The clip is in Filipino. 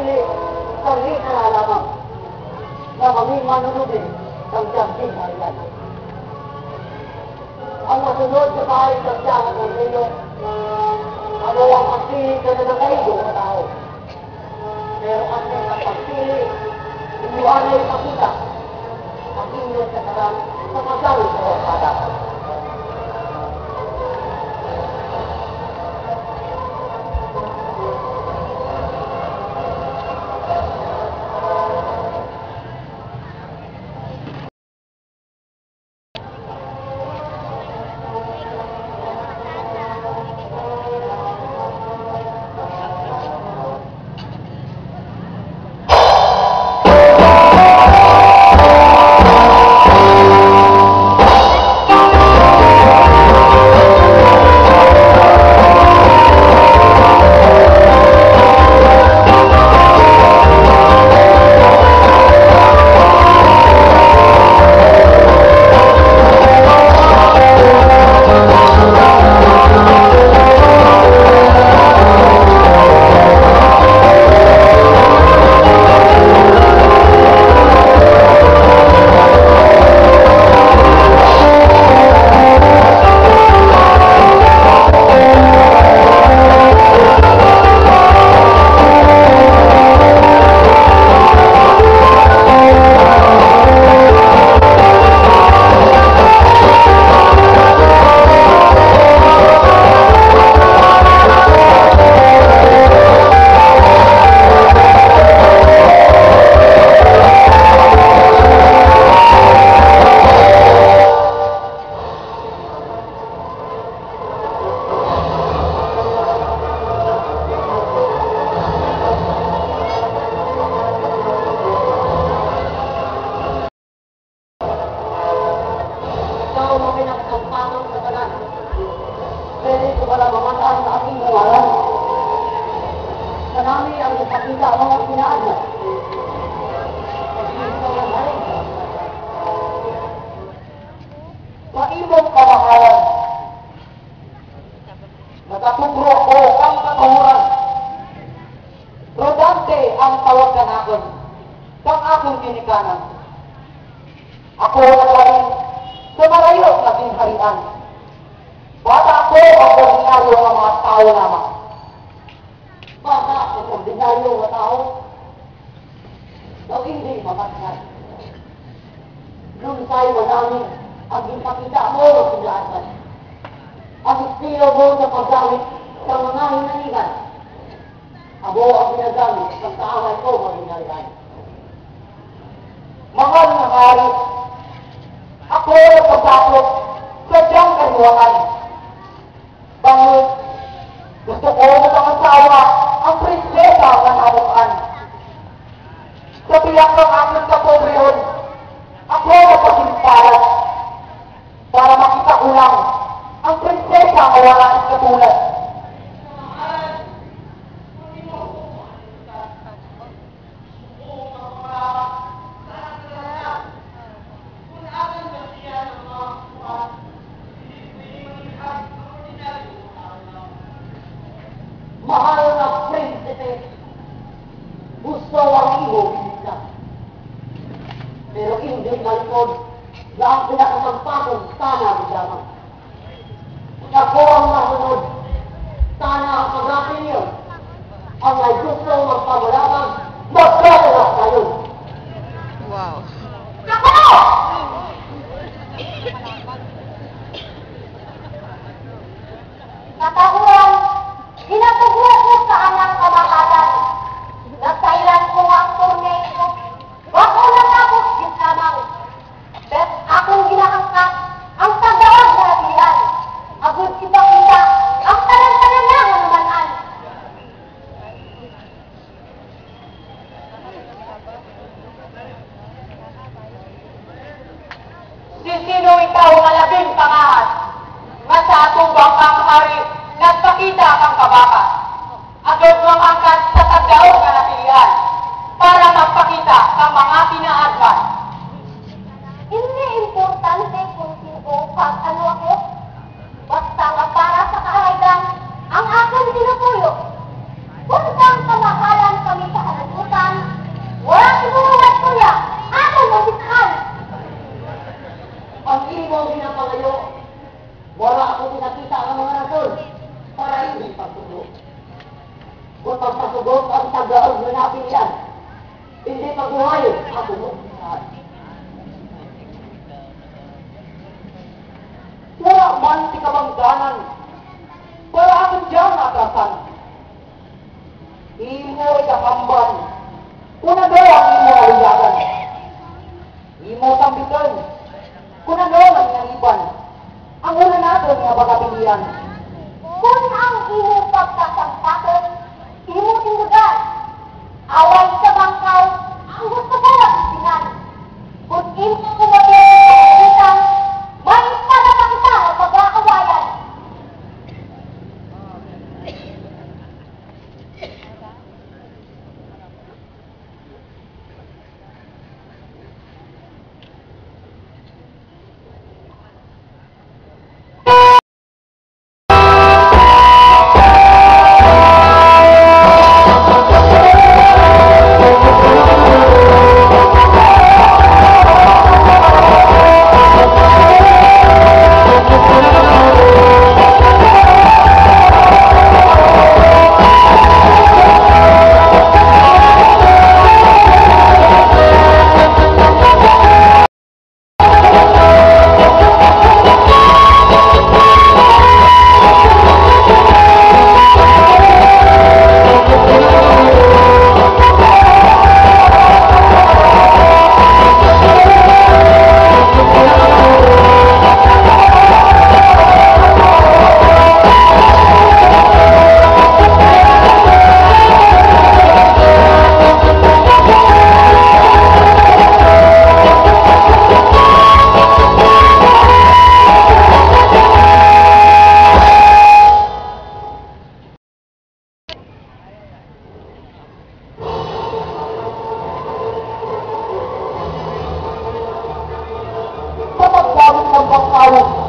pagpili sa hindi nalalaman na maging manunubin ng Tiyamping Harian. Ang masunod sa kahit ng Tiyan at Cornelio, ano ang pagpili ka na nakaigo na tao. Pero ang pagpili, iniwan ay pakita ang inyong kasarang sa pagkawin sa waspada. Pwede ko pala mamataan sa aking ngalan. Sanami ang ipakita ang mga pinaadla. Sa imong kamahalan, nakatugro ko ang katahuran. Rodante ang tawag kanakon kang akong kinikanan. Ako naglaing sa malayo na tinharian. Bata ako ang ordinaryo ng mga tao lamang. Bata ang ordinaryo ng tao na hindi mamatay. Lunsay mo namin ang ipakita mo ng sinlaasan. Ang estilo mo sa paggamit sa mga hinanigan. Abo ang pinagamit ng kaamay ko mga hinanigan. Mahal na hari, ako ang pagkakot sa diyang kariwaan. Bangit, gusto ko ng asawa ang prinsesa ng haluan. Sa biyak ng aking kapobrehon, ako magpagiliparas para makita ko lang ang prinsesa na wala ng katulad. Mahal na prinsipe, gusto ang iyo binigyan. Pero hindi malikod na ang pinakasampatong sana lamang. Kung ako ang masunod, sana ang pag-api niyo ang may gusto magpamalaman, magkakalas kayo. Wow. Ako! Katahuan, ginatugyan ko sa anang kamakalan. Nagkailan ko ang torneo. Wako na tapos ginamang. Bet akong ginahangkat ang tagawag na hatian. Agud kita ang tanan-tanan niya ng manan. Sino ikaw nga labing pangahat? Nga sa atong bangkang hari, nagpakita kang kabakas. Agad mong angkat sa tagaw nga napilihan para magpakita ng mga pinaadman. Hindi importante kung sino kag ano ako. Basta nga para sa kahaygan ang akong tinutuyo. Kung saan kamakalan kami sa halago, pamilya. Hindi mabuhay ang bumubuhay. Wala man si kabangganan para akin dyan atrasan. Imo ikakamban, kuna daw ang imo aliyagan. Imo sambitan, kuna daw ang nangaliban. Ang una natin nga pagkapilian. Kung ang imo pagkasampakan, imo tindugan, away sa bangkaw, ang gusto ko lang isinan. Kung imo kumapit sa kapitan, may panapakita ang pag-aawayan. Sa paggamit ng pangkaw,